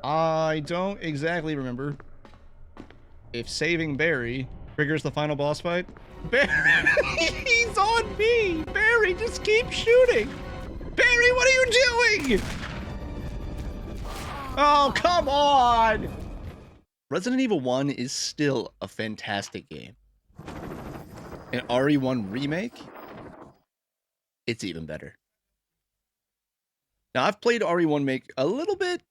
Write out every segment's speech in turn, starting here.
I don't exactly remember if saving Barry triggers the final boss fight. Barry, he's on me! Barry, just keep shooting! Barry, what are you doing? Oh, come on! Resident Evil 1 is still a fantastic game. An RE1 remake? It's even better. Now, I've played RE1 Make a little bit.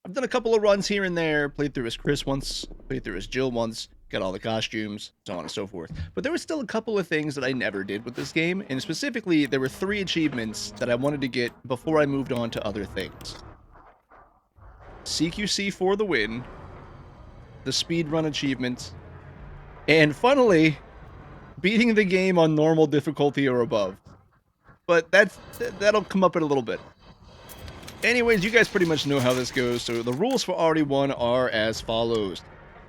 I've done a couple of runs here and there, played through as Chris once, played through as Jill once, got all the costumes, so on and so forth. But there was still a couple of things that I never did with this game, and specifically, there were 3 achievements that I wanted to get before I moved on to other things. CQC for the win, the speedrun achievement, and finally, beating the game on normal difficulty or above. But that'll come up in a little bit. Anyways, you guys pretty much know how this goes, so the rules for RE1 are as follows.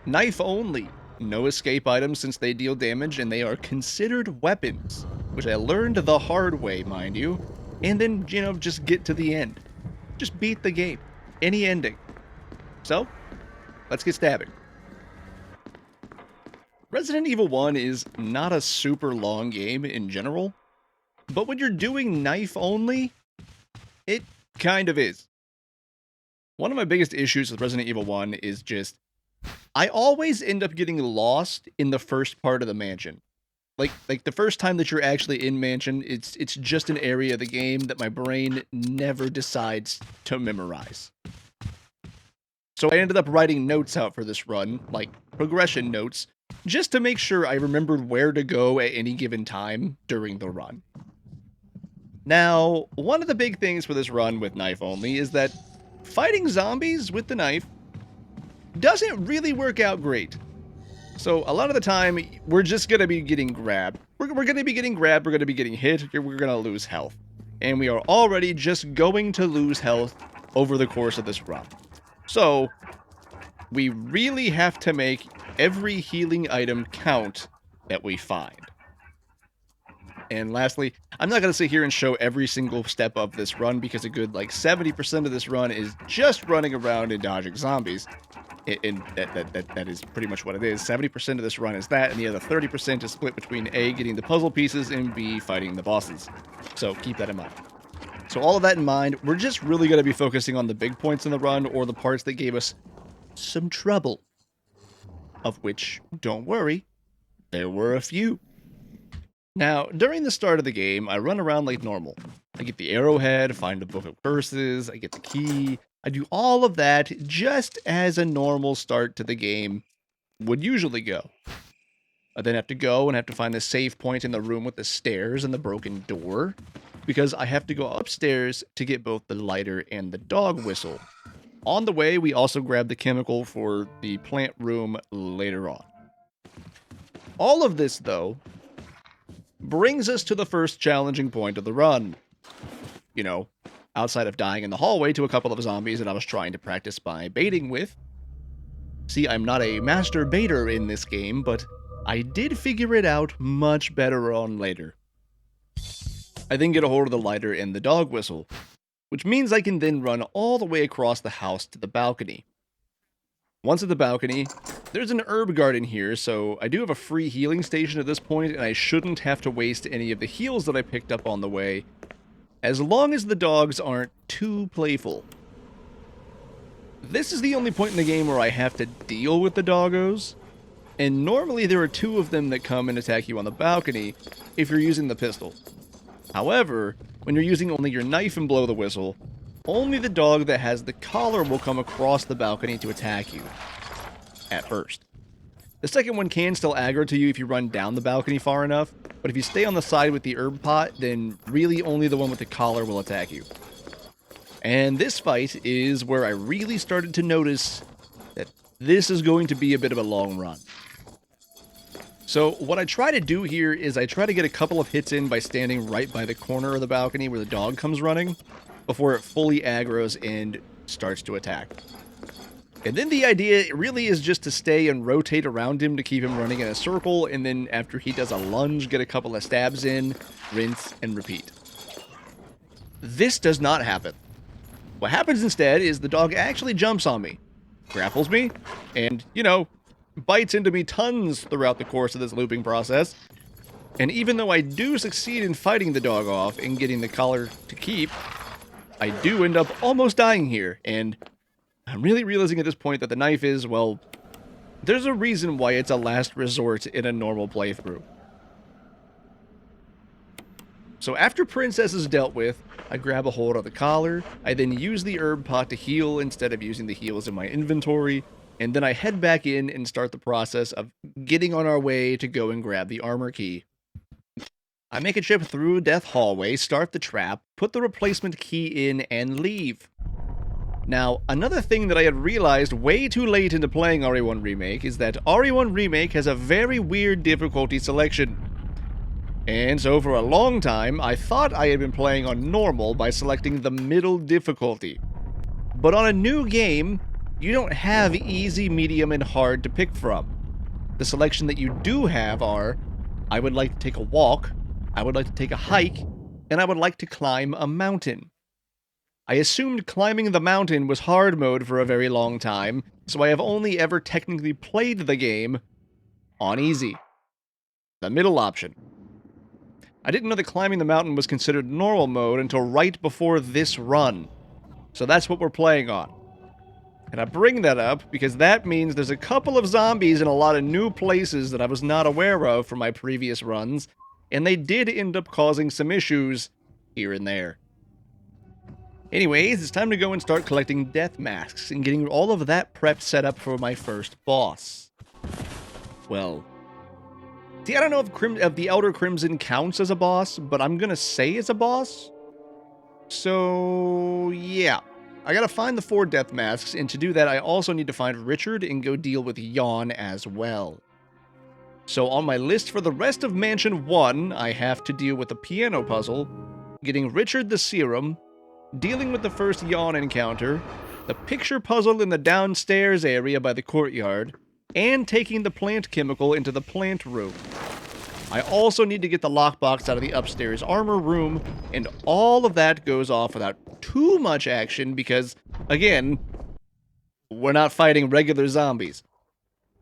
Knife only. No escape items since they deal damage, and they are considered weapons, which I learned the hard way, mind you. And then, just get to the end. Just beat the game. Any ending. So, let's get stabbing. Resident Evil 1 is not a super long game in general, but when you're doing knife only, it kind of is. One of my biggest issues with Resident Evil 1 is just, I always end up getting lost in the first part of the mansion. Like the first time that you're actually in mansion, it's just an area of the game that my brain never decides to memorize. So I ended up writing notes out for this run, like progression notes, just to make sure I remembered where to go at any given time during the run. Now, one of the big things for this run with knife only is that fighting zombies with the knife doesn't really work out great. So a lot of the time, we're just going to be getting grabbed. We're going to be getting grabbed, we're going to be getting hit, we're going to lose health. And we are already just going to lose health over the course of this run. So, we really have to make every healing item count that we find. And lastly, I'm not going to sit here and show every single step of this run because a good 70% of this run is just running around and dodging zombies. And that is pretty much what it is. 70% of this run is that, and the other 30% is split between A, getting the puzzle pieces, and B, fighting the bosses. So keep that in mind. So all of that in mind, we're just really going to be focusing on the big points in the run, or the parts that gave us some trouble. Of which, don't worry, there were a few. Now, during the start of the game, I run around like normal. I get the arrowhead, find the book of curses, I get the key. I do all of that just as a normal start to the game would usually go. I then have to go and have to find the save point in the room with the stairs and the broken door, because I have to go upstairs to get both the lighter and the dog whistle. On the way, we also grab the chemical for the plant room later on. All of this, though, brings us to the first challenging point of the run. Outside of dying in the hallway to a couple of zombies that I was trying to practice my baiting with. See, I'm not a master baiter in this game, but I did figure it out much better on later. I then get a hold of the lighter and the dog whistle, which means I can then run all the way across the house to the balcony. Once at the balcony, there's an herb garden here, so I do have a free healing station at this point, and I shouldn't have to waste any of the heals that I picked up on the way, as long as the dogs aren't too playful. This is the only point in the game where I have to deal with the doggos, and normally there are 2 of them that come and attack you on the balcony if you're using the pistol. However, when you're using only your knife and blow the whistle, only the dog that has the collar will come across the balcony to attack you, at first. The second one can still aggro to you if you run down the balcony far enough, but if you stay on the side with the herb pot, then really only the one with the collar will attack you. And this fight is where I really started to notice that this is going to be a bit of a long run. So what I try to do here is I try to get a couple of hits in by standing right by the corner of the balcony where the dog comes running, before it fully aggroes and starts to attack. And then the idea really is just to stay and rotate around him to keep him running in a circle, and then after he does a lunge, get a couple of stabs in, rinse, and repeat. This does not happen. What happens instead is the dog actually jumps on me, grapples me, and, you know, bites into me tons throughout the course of this looping process. And even though I do succeed in fighting the dog off and getting the collar to keep, I do end up almost dying here, and I'm really realizing at this point that the knife is, well, there's a reason why it's a last resort in a normal playthrough. So after Princess is dealt with, I grab a hold of the collar, I then use the herb pot to heal instead of using the heals in my inventory, and then I head back in and start the process of getting on our way to go and grab the armor key. I make a trip through Death Hallway, start the trap, put the replacement key in, and leave. Now, another thing that I had realized way too late into playing RE1 Remake is that RE1 Remake has a very weird difficulty selection. And so for a long time, I thought I had been playing on normal by selecting the middle difficulty. But on a new game, you don't have easy, medium, and hard to pick from. The selection that you do have are, I would like to take a walk, I would like to take a hike, and I would like to climb a mountain. I assumed climbing the mountain was hard mode for a very long time, so I have only ever technically played the game on easy. The middle option. I didn't know that climbing the mountain was considered normal mode until right before this run. So that's what we're playing on. And I bring that up because that means there's a couple of zombies in a lot of new places that I was not aware of from my previous runs, and they did end up causing some issues here and there. Anyways, it's time to go and start collecting death masks and getting all of that prep set up for my first boss. Well, see, I don't know if the Elder Crimson counts as a boss, but I'm gonna say it's a boss. So, yeah. I gotta find the 4 death masks, and to do that, I also need to find Richard and go deal with Yawn as well. So on my list for the rest of Mansion 1, I have to deal with the piano puzzle, getting Richard the serum, dealing with the first Yawn encounter, the picture puzzle in the downstairs area by the courtyard, and taking the plant chemical into the plant room. I also need to get the lockbox out of the upstairs armor room, and all of that goes off without too much action because, again, we're not fighting regular zombies.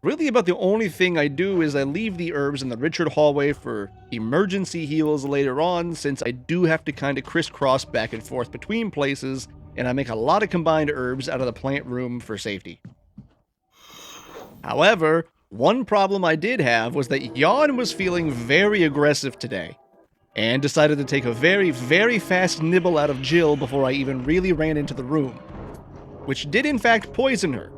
Really about the only thing I do is I leave the herbs in the Richard hallway for emergency heals later on, since I do have to kind of crisscross back and forth between places, and I make a lot of combined herbs out of the plant room for safety. However, one problem I did have was that Yawn was feeling very aggressive today, and decided to take a very, very fast nibble out of Jill before I even really ran into the room, which did in fact poison her.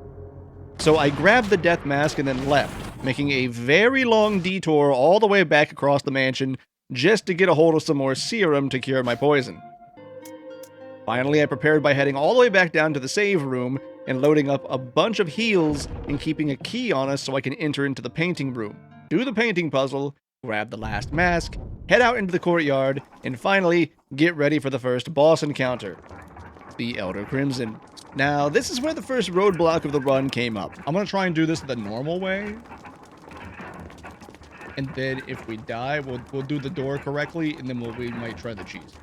So I grabbed the death mask and then left, making a very long detour all the way back across the mansion just to get a hold of some more serum to cure my poison. Finally, I prepared by heading all the way back down to the save room and loading up a bunch of heals and keeping a key on us so I can enter into the painting room, do the painting puzzle, grab the last mask, head out into the courtyard, and finally get ready for the first boss encounter, the Elder Crimson. Now, this is where the first roadblock of the run came up. I'm going to try and do this the normal way. And then if we die, we'll do the door correctly, and then we might try the cheese.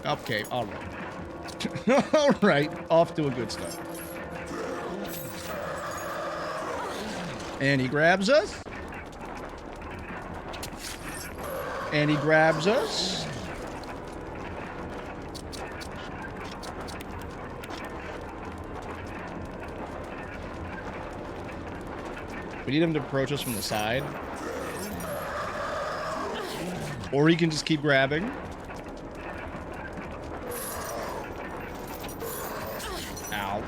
Okay, alright. Alright, off to a good start. And he grabs us. And he grabs us. We need him to approach us from the side. Or he can just keep grabbing. Ow.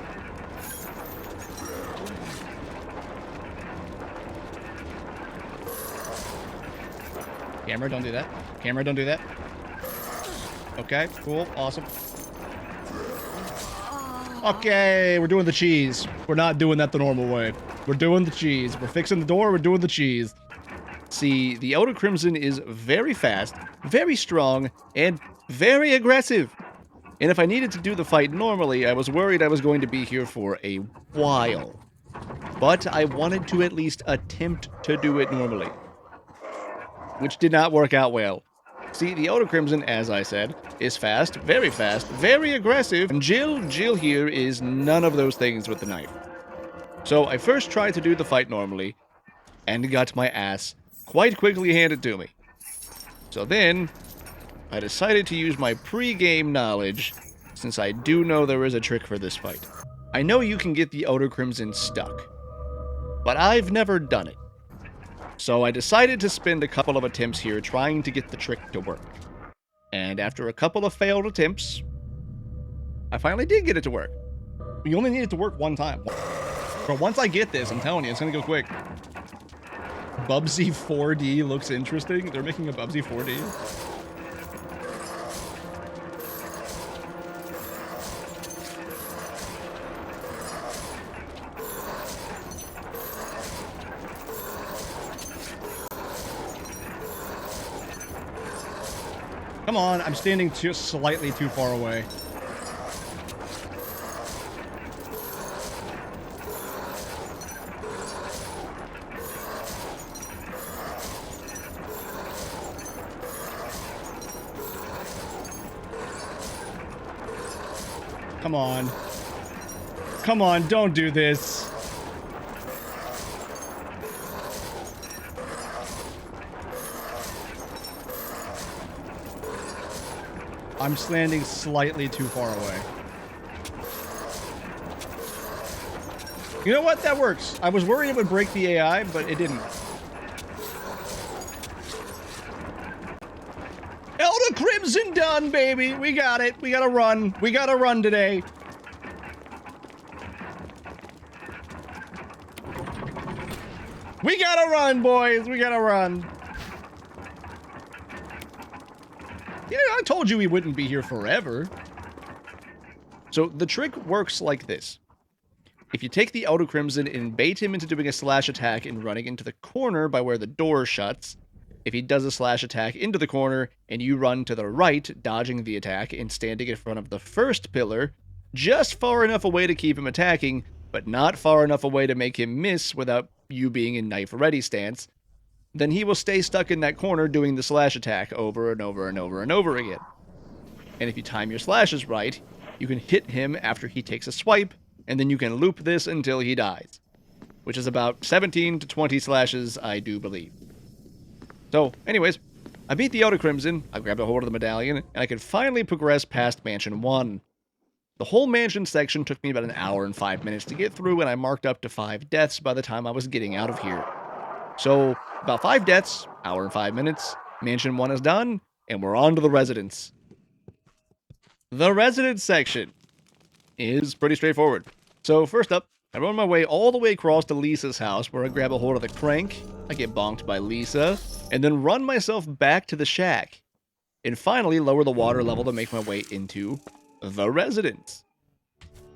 Camera, don't do that. Camera, don't do that. Okay, cool, awesome. Okay, we're doing the cheese. We're not doing that the normal way. We're doing the cheese. We're fixing the door, we're doing the cheese. See, the Elder Crimson is very fast, very strong, and very aggressive. And if I needed to do the fight normally, I was worried I was going to be here for a while. But I wanted to at least attempt to do it normally, which did not work out well. See, the Outer Crimson, as I said, is fast, very aggressive, and Jill here is none of those things with the knife. So I first tried to do the fight normally, and got my ass quite quickly handed to me. So then, I decided to use my pre-game knowledge, since I do know there is a trick for this fight. I know you can get the Outer Crimson stuck, but I've never done it. So I decided to spend a couple of attempts here trying to get the trick to work. And after a couple of failed attempts, I finally did get it to work. You only need it to work one time. But once I get this, I'm telling you, it's gonna go quick. Bubsy 4D looks interesting. They're making a Bubsy 4D. Come on, I'm standing just slightly too far away. Come on. Come on, don't do this. I'm standing slightly too far away. You know what? That works. I was worried it would break the AI, but it didn't. Elder Crimson done, baby. We got it. We gotta run. We gotta run today. We gotta run, boys. We gotta run. Yeah, I told you we wouldn't be here forever. So the trick works like this. If you take the Outer Crimson and bait him into doing a slash attack and running into the corner by where the door shuts, if he does a slash attack into the corner and you run to the right, dodging the attack and standing in front of the first pillar, just far enough away to keep him attacking, but not far enough away to make him miss without you being in knife ready stance, then he will stay stuck in that corner doing the slash attack over and over and over and over again. And if you time your slashes right, you can hit him after he takes a swipe, and then you can loop this until he dies. Which is about 17 to 20 slashes, I do believe. So, anyways, I beat the Outer Crimson, I grabbed a hold of the medallion, and I could finally progress past Mansion 1. The whole mansion section took me about an hour and 5 minutes to get through, and I marked up to 5 deaths by the time I was getting out of here. So, about 5 deaths, hour and 5 minutes, Mansion 1 is done, and we're on to the residence. The residence section is pretty straightforward. So, first up, I run my way all the way across to Lisa's house, where I grab a hold of the crank, I get bonked by Lisa, and then run myself back to the shack. And finally, lower the water level to make my way into the residence.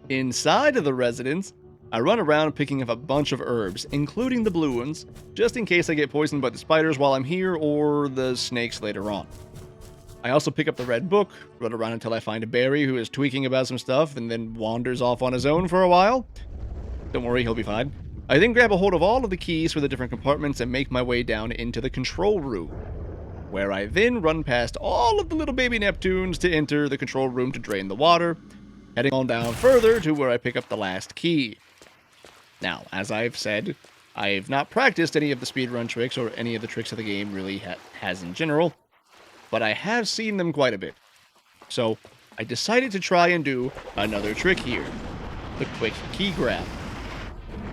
Inside of the residence, I run around picking up a bunch of herbs, including the blue ones, just in case I get poisoned by the spiders while I'm here or the snakes later on. I also pick up the red book, run around until I find a Barry who is tweaking about some stuff and then wanders off on his own for a while. Don't worry, he'll be fine. I then grab a hold of all of the keys for the different compartments and make my way down into the control room, where I then run past all of the little baby Neptunes to enter the control room to drain the water, heading on down further to where I pick up the last key. Now, as I've said, I've not practiced any of the speedrun tricks or any of the tricks that the game really has in general, but I have seen them quite a bit. So, I decided to try and do another trick here, the quick key grab.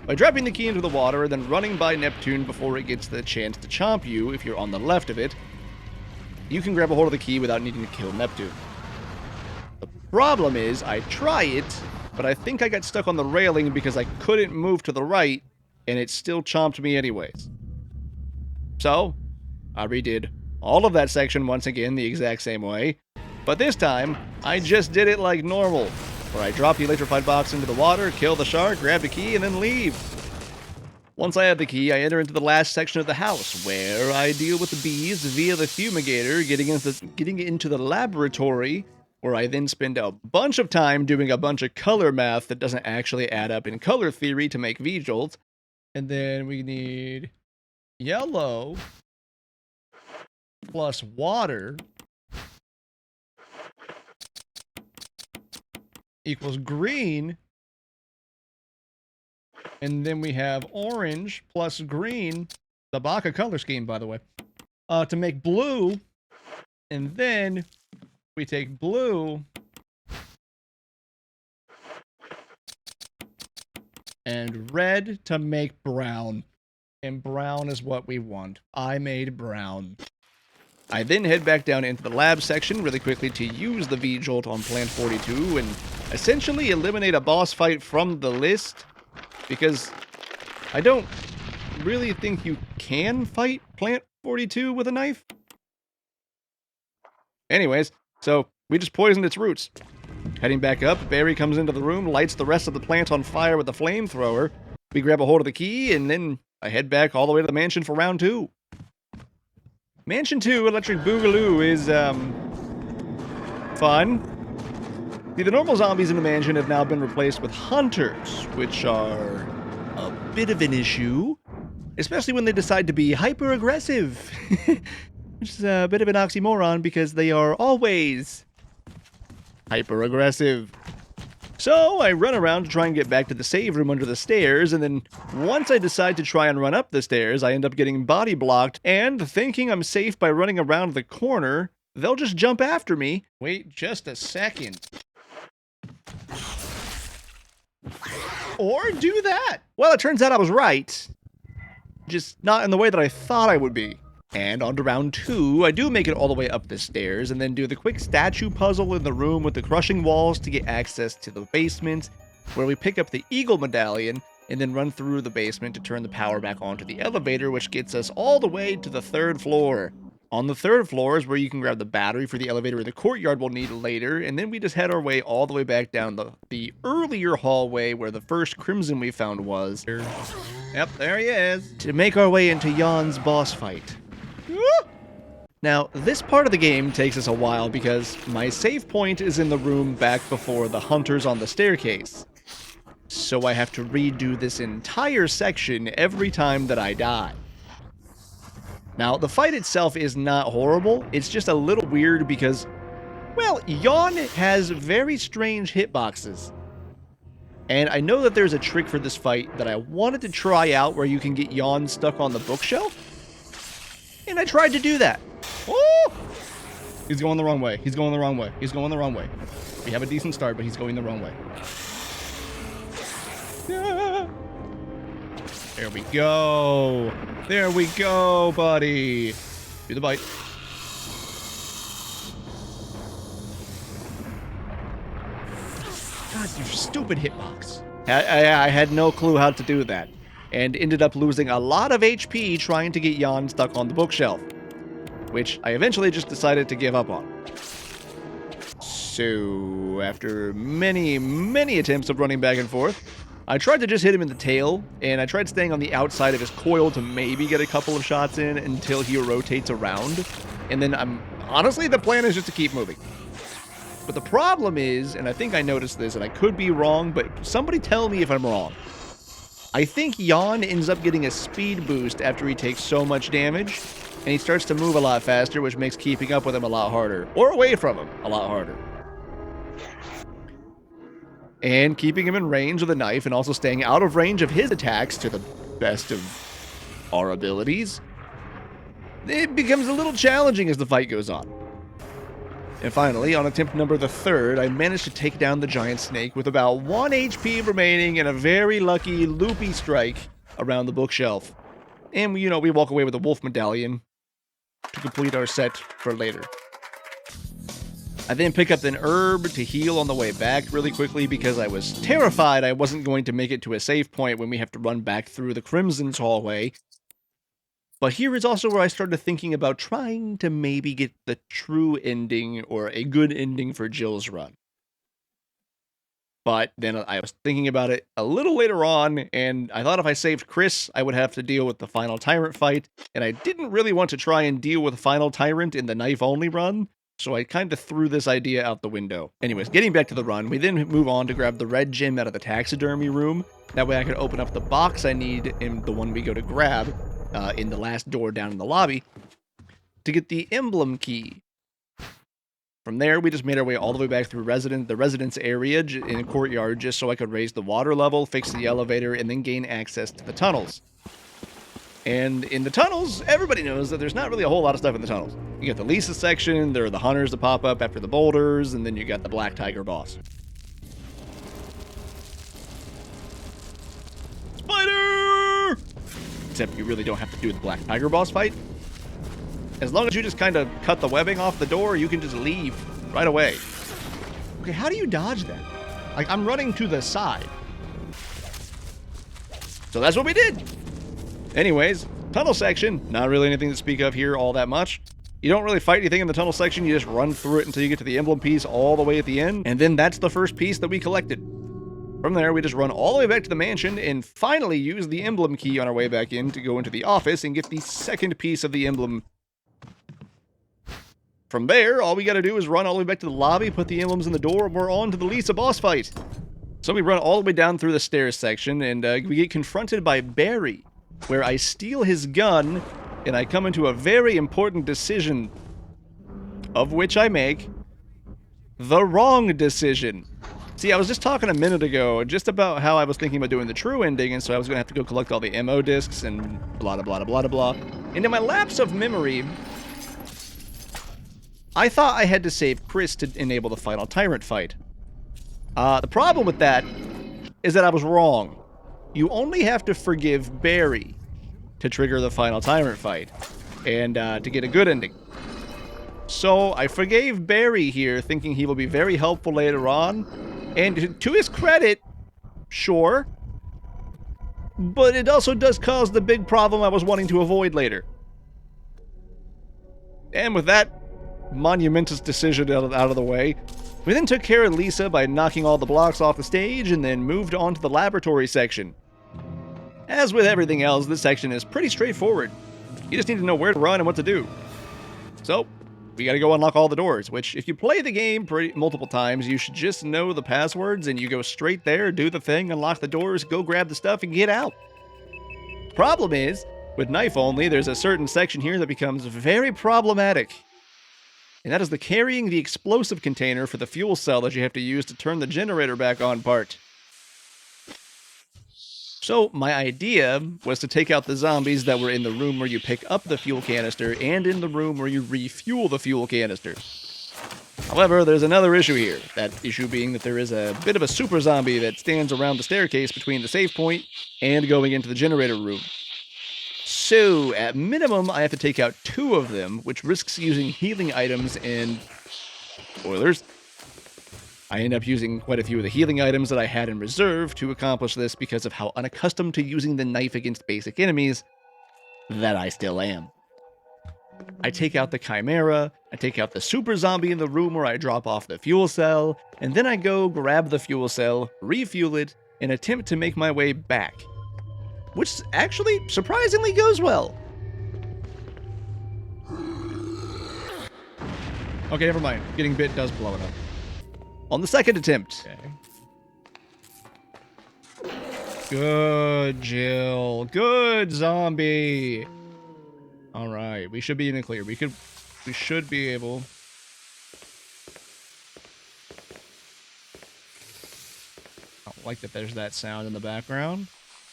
By dropping the key into the water and then running by Neptune before it gets the chance to chomp you if you're on the left of it, you can grab a hold of the key without needing to kill Neptune. The problem is, I try it, but I think I got stuck on the railing because I couldn't move to the right, and it still chomped me anyways. So, I redid all of that section once again the exact same way, but this time, I just did it like normal, where I drop the electrified box into the water, kill the shark, grab the key, and then leave. Once I have the key, I enter into the last section of the house, where I deal with the bees via the fumigator, getting into the laboratory, where I then spend a bunch of time doing a bunch of color math that doesn't actually add up in color theory to make V-jolts. And then we need yellow plus water equals green. And then we have orange plus green, the Baka color scheme, by the way, to make blue. And then we take blue and red to make brown. And brown is what we want. I made brown. I then head back down into the lab section really quickly to use the V-Jolt on Plant 42 and essentially eliminate a boss fight from the list, because I don't really think you can fight Plant 42 with a knife. Anyways, so we just poisoned its roots. Heading back up, Barry comes into the room, lights the rest of the plant on fire with the flamethrower. We grab a hold of the key, and then I head back all the way to the mansion for round 2. Mansion 2 Electric Boogaloo is, fun. See, the normal zombies in the mansion have now been replaced with hunters, which are a bit of an issue, especially when they decide to be hyper-aggressive. Which is a bit of an oxymoron because they are always hyper-aggressive. So I run around to try and get back to the save room under the stairs, and then once I decide to try and run up the stairs, I end up getting body blocked, and thinking I'm safe by running around the corner, they'll just jump after me. Wait just a second. Or do that. Well, it turns out I was right. Just not in the way that I thought I would be. And on to round 2, I do make it all the way up the stairs, and then do the quick statue puzzle in the room with the crushing walls to get access to the basement, where we pick up the eagle medallion, and then run through the basement to turn the power back onto the elevator, which gets us all the way to the 3rd floor. On the 3rd floor is where you can grab the battery for the elevator in the courtyard we'll need later, and then we just head our way all the way back down the earlier hallway where the first crimson we found was. Yep, there he is. To make our way into Jan's boss fight. Now, this part of the game takes us a while because my save point is in the room back before the hunters on the staircase. So I have to redo this entire section every time that I die. Now, the fight itself is not horrible, it's just a little weird because, well, Jan has very strange hitboxes. And I know that there's a trick for this fight that I wanted to try out where you can get Jan stuck on the bookshelf. And I tried to do that. Oh! He's going the wrong way. He's going the wrong way. He's going the wrong way. We have a decent start, but he's going the wrong way. Yeah. There we go. There we go, buddy. Do the bite. God, you stupid hitbox. I had no clue how to do that, and ended up losing a lot of HP trying to get Jan stuck on the bookshelf, which I eventually just decided to give up on. So, after many, many attempts of running back and forth, I tried to just hit him in the tail, and I tried staying on the outside of his coil to maybe get a couple of shots in until he rotates around, and then honestly, the plan is just to keep moving. But the problem is, and I think I noticed this, and I could be wrong, but somebody tell me if I'm wrong. I think Jan ends up getting a speed boost after he takes so much damage, and he starts to move a lot faster, which makes keeping up with him a lot harder. Or away from him a lot harder. And keeping him in range with a knife, and also staying out of range of his attacks to the best of our abilities, it becomes a little challenging as the fight goes on. And finally, on attempt number the 3rd, I managed to take down the giant snake with about 1 HP remaining and a very lucky loopy strike around the bookshelf. And, you know, we walk away with a wolf medallion to complete our set for later. I then pick up an herb to heal on the way back really quickly because I was terrified I wasn't going to make it to a save point when we have to run back through the Crimson's hallway. But here is also where I started thinking about trying to maybe get the true ending or a good ending for Jill's run. But then I was thinking about it a little later on, and I thought if I saved Chris, I would have to deal with the final Tyrant fight, and I didn't really want to try and deal with Final Tyrant in the knife-only run, so I kind of threw this idea out the window. Anyways, getting back to the run, we then move on to grab the red gem out of the taxidermy room. That way I can open up the box I need in the one we go to grab in the last door down in the lobby to get the emblem key. From there, we just made our way all the way back through the residence area in a courtyard just so I could raise the water level, fix the elevator, and then gain access to the tunnels. And in the tunnels, everybody knows that there's not really a whole lot of stuff in the tunnels. You got the Lisa section, there are the hunters that pop up after the boulders, and then you got the Black Tiger boss. Spider! Except you really don't have to do the Black Tiger boss fight. As long as you just kind of cut the webbing off the door, you can just leave right away. Okay, how do you dodge that? Like, I'm running to the side. So that's what we did. Anyways, tunnel section, not really anything to speak of here all that much. You don't really fight anything in the tunnel section, you just run through it until you get to the emblem piece all the way at the end, and then that's the first piece that we collected. From there, we just run all the way back to the mansion and finally use the emblem key on our way back in to go into the office and get the second piece of the emblem. From there, all we gotta do is run all the way back to the lobby, put the emblems in the door, and we're on to the Lisa boss fight. So we run all the way down through the stairs section, and we get confronted by Barry, where I steal his gun, and I come into a very important decision, of which I make the wrong decision. See, I was just talking a minute ago just about how I was thinking about doing the true ending, and so I was going to have to go collect all the MO discs and blah, blah, blah, blah, blah, blah. And in my lapse of memory, I thought I had to save Chris to enable the final Tyrant fight. The problem with that is that I was wrong. You only have to forgive Barry to trigger the final Tyrant fight, and to get a good ending. So I forgave Barry here, thinking he will be very helpful later on, and to his credit, sure, but it also does cause the big problem I was wanting to avoid later. And with that monumentous decision out of the way, we then took care of Lisa by knocking all the blocks off the stage and then moved on to the laboratory section. As with everything else, this section is pretty straightforward. You just need to know where to run and what to do. So, we gotta go unlock all the doors, which if you play the game multiple times, you should just know the passwords and you go straight there, do the thing, unlock the doors, go grab the stuff, and get out. Problem is, with knife only, there's a certain section here that becomes very problematic. And that is the carrying the explosive container for the fuel cell that you have to use to turn the generator back on part. So, my idea was to take out the zombies that were in the room where you pick up the fuel canister and in the room where you refuel the fuel canister. However, there's another issue here. That issue being that there is a bit of a super zombie that stands around the staircase between the save point and going into the generator room. So, at minimum, I have to take out 2 of them, which risks using healing items and spoilers. I end up using quite a few of the healing items that I had in reserve to accomplish this because of how unaccustomed to using the knife against basic enemies that I still am. I take out the Chimera, I take out the super zombie in the room where I drop off the fuel cell, and then I go grab the fuel cell, refuel it, and attempt to make my way back. Which actually surprisingly goes well. Okay, never mind. Getting bit does blow it up. On the second attempt. Okay. Good, Jill. Good, zombie. Alright, we should be in the clear. We should be able... I don't like that there's that sound in the background,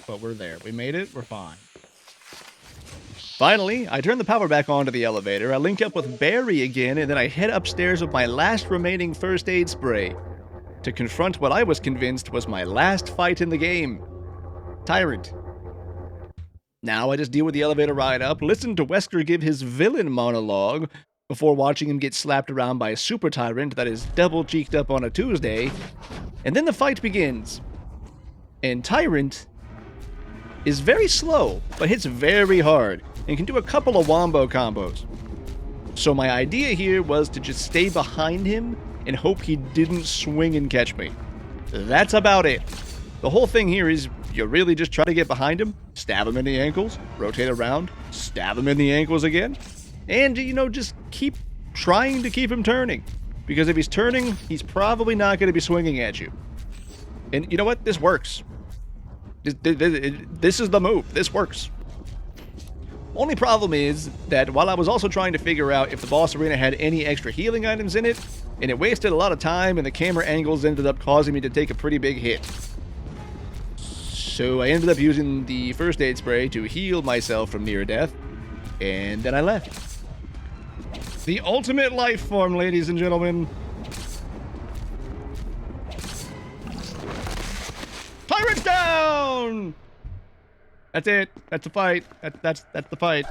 but we're there. We made it. We're fine. Finally, I turn the power back on to the elevator, I link up with Barry again, and then I head upstairs with my last remaining first aid spray to confront what I was convinced was my last fight in the game. Tyrant. Now I just deal with the elevator ride up, listen to Wesker give his villain monologue before watching him get slapped around by a super tyrant that is double cheeked up on a Tuesday, and then the fight begins. And Tyrant is very slow, but hits very hard, and can do a couple of wombo combos. So my idea here was to just stay behind him and hope he didn't swing and catch me. That's about it. The whole thing here is you really just try to get behind him, stab him in the ankles, rotate around, stab him in the ankles again, and, you know, just keep trying to keep him turning. Because if he's turning, he's probably not going to be swinging at you. And you know what? This works. This is the move. This works. Only problem is that while I was also trying to figure out if the boss arena had any extra healing items in it, and it wasted a lot of time, and the camera angles ended up causing me to take a pretty big hit. So I ended up using the first aid spray to heal myself from near death, and then I left. The ultimate life form, ladies and gentlemen. Pirates down! That's it. That's the fight. That's the fight.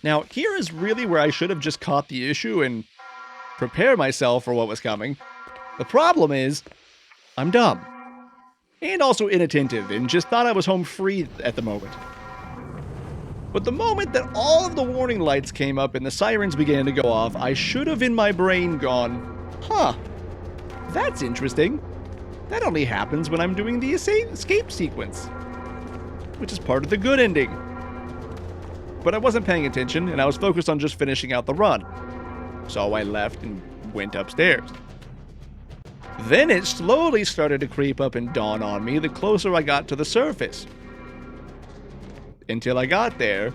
Now, here is really where I should have just caught the issue and prepared myself for what was coming. The problem is, I'm dumb. And also inattentive, and just thought I was home free at the moment. But the moment that all of the warning lights came up and the sirens began to go off, I should have in my brain gone, huh, that's interesting. That only happens when I'm doing the escape sequence, which is part of the good ending. But I wasn't paying attention, and I was focused on just finishing out the run. So I left and went upstairs. Then it slowly started to creep up and dawn on me the closer I got to the surface. Until I got there,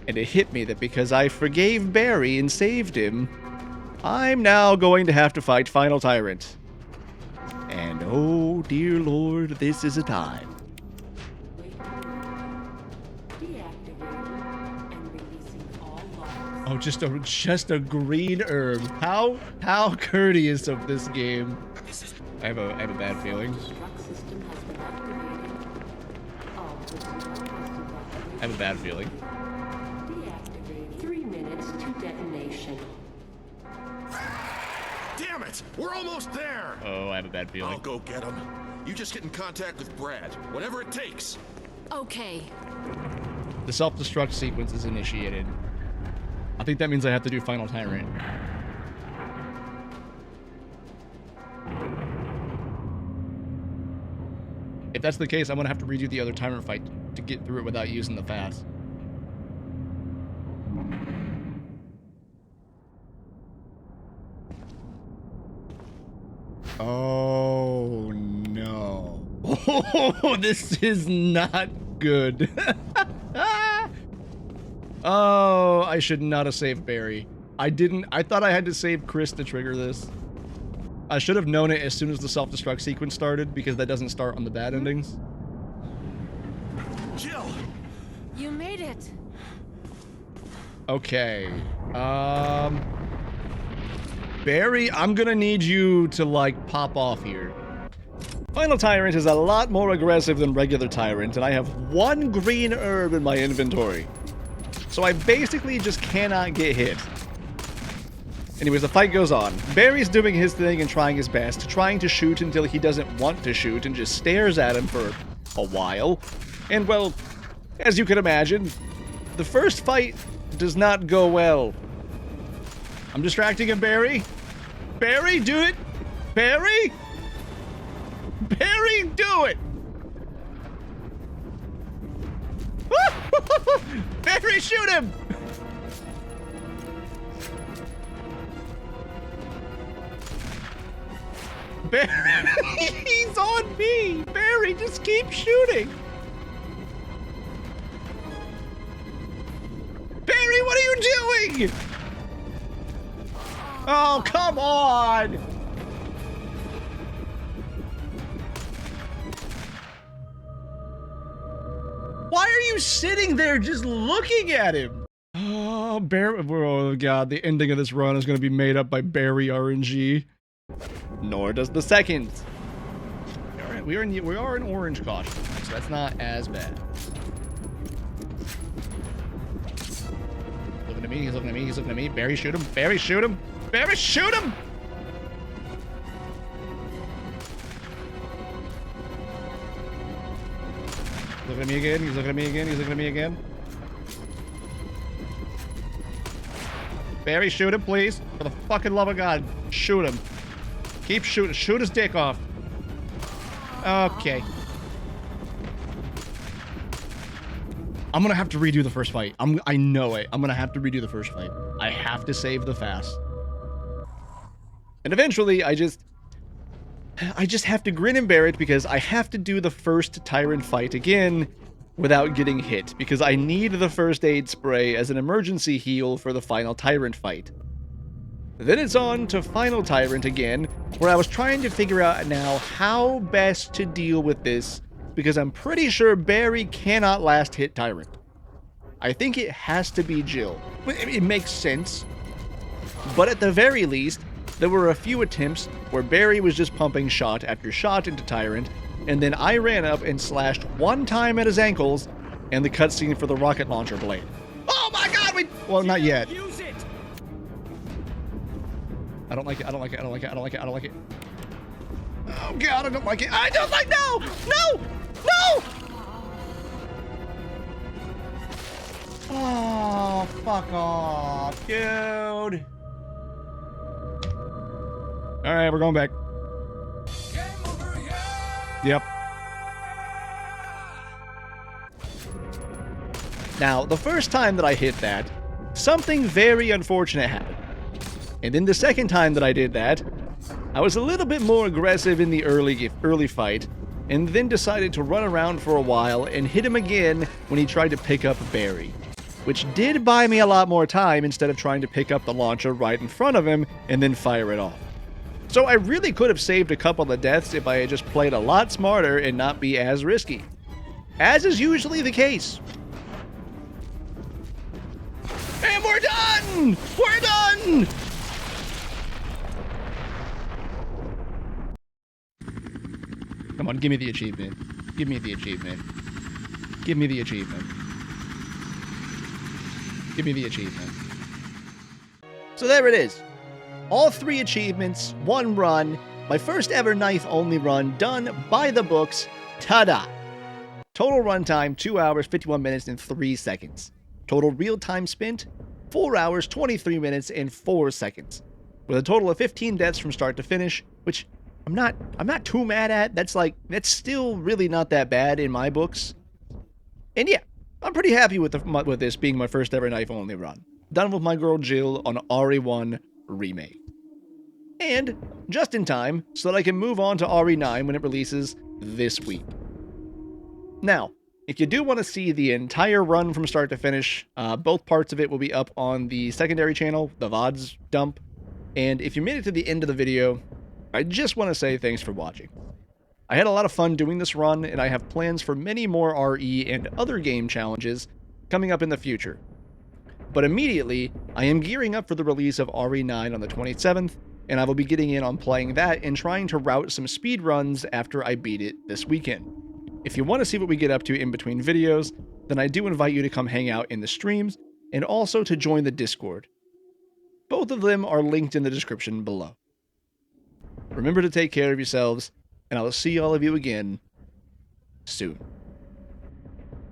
and it hit me that because I forgave Barry and saved him, I'm now going to have to fight Final Tyrant. And oh dear Lord, this is a time. Oh, just a green herb. How courteous of this game. I have a bad feeling. I have a bad feeling. 3 minutes to detonation. Damn it! We're almost there! Oh, I have a bad feeling. I'll go get him. You just get in contact with Brad. Whatever it takes. Okay. The self-destruct sequence is initiated. I think that means I have to do Final Tyrant. If that's the case, I'm gonna have to redo the other Tyrant fight to get through it without using the fast. Oh no. Oh, this is not good. Oh, I should not have saved Barry. I thought I had to save Chris to trigger this. I should have known it as soon as the self-destruct sequence started, because that doesn't start on the bad endings. Jill! You made it. Okay. Barry, I'm gonna need you to, like, pop off here. Final Tyrant is a lot more aggressive than regular Tyrant, and I have one green herb in my inventory. So I basically just cannot get hit. Anyways, the fight goes on. Barry's doing his thing and trying his best, trying to shoot until he doesn't want to shoot and just stares at him for a while. And, well, as you can imagine, the first fight does not go well. I'm distracting him, Barry. Barry, do it! Barry? Barry, do it! Barry, shoot him! Barry, he's on me! Barry, just keep shooting! Barry, what are you doing? Oh, come on! Why are you sitting there just looking at him? Oh, oh god, the ending of this run is going to be made up by Barry RNG. Nor does the second. Alright, we are in orange caution, so that's not as bad. Looking at me, he's looking at me, he's looking at me. Barry, shoot him. Barry, shoot him. Barry, shoot him! Looking at me again, he's looking at me again, he's looking at me again. Barry, shoot him, please. For the fucking love of God, shoot him. Keep shooting. Shoot his dick off. Okay. I'm gonna have to redo the first fight. I know it. I'm gonna have to redo the first fight. I have to save the fast. And eventually, I just have to grin and bear it because I have to do the first Tyrant fight again without getting hit, because I need the first aid spray as an emergency heal for the final Tyrant fight. Then it's on to Final Tyrant again, where I was trying to figure out now how best to deal with this, because I'm pretty sure Barry cannot last hit Tyrant. I think it has to be Jill. It makes sense. But at the very least, there were a few attempts where Barry was just pumping shot after shot into Tyrant, and then I ran up and slashed one time at his ankles, and the cutscene for the rocket launcher blade. Oh my god, well, not yet. Use it. I don't like it, I don't like it, I don't like it, I don't like it, I don't like it. Oh god, I don't like it. I don't like, no! No! No! Oh, fuck off, dude. Alright, we're going back. Yep. Now, the first time that I hit that, something very unfortunate happened. And then the second time that I did that, I was a little bit more aggressive in the early fight, and then decided to run around for a while and hit him again when he tried to pick up Barry, which did buy me a lot more time instead of trying to pick up the launcher right in front of him and then fire it off. So I really could have saved a couple of deaths if I had just played a lot smarter and not be as risky, as is usually the case. And we're done! We're done! Come on, give me the achievement. Give me the achievement. Give me the achievement. Give me the achievement. So there it is. All 3 achievements, 1 run, my first ever knife-only run done by the books. Ta-da! Total runtime, 2 hours, 51 minutes, and 3 seconds. Total real time spent, 4 hours, 23 minutes, and 4 seconds. With a total of 15 deaths from start to finish, which I'm not too mad at. That's still really not that bad in my books. And yeah, I'm pretty happy with this being my first ever knife-only run. Done with my girl Jill on RE1 Remake. And just in time, so that I can move on to RE9 when it releases this week. Now, if you do want to see the entire run from start to finish, both parts of it will be up on the secondary channel, the Vods dump. And if you made it to the end of the video, I just want to say thanks for watching. I had a lot of fun doing this run, and I have plans for many more RE and other game challenges coming up in the future. But immediately, I am gearing up for the release of RE9 on the 27th, and I will be getting in on playing that and trying to route some speed runs after I beat it this weekend. If you want to see what we get up to in between videos, then I do invite you to come hang out in the streams, and also to join the Discord. Both of them are linked in the description below. Remember to take care of yourselves, and I will see all of you again soon.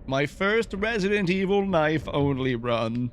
My first Resident Evil knife-only run.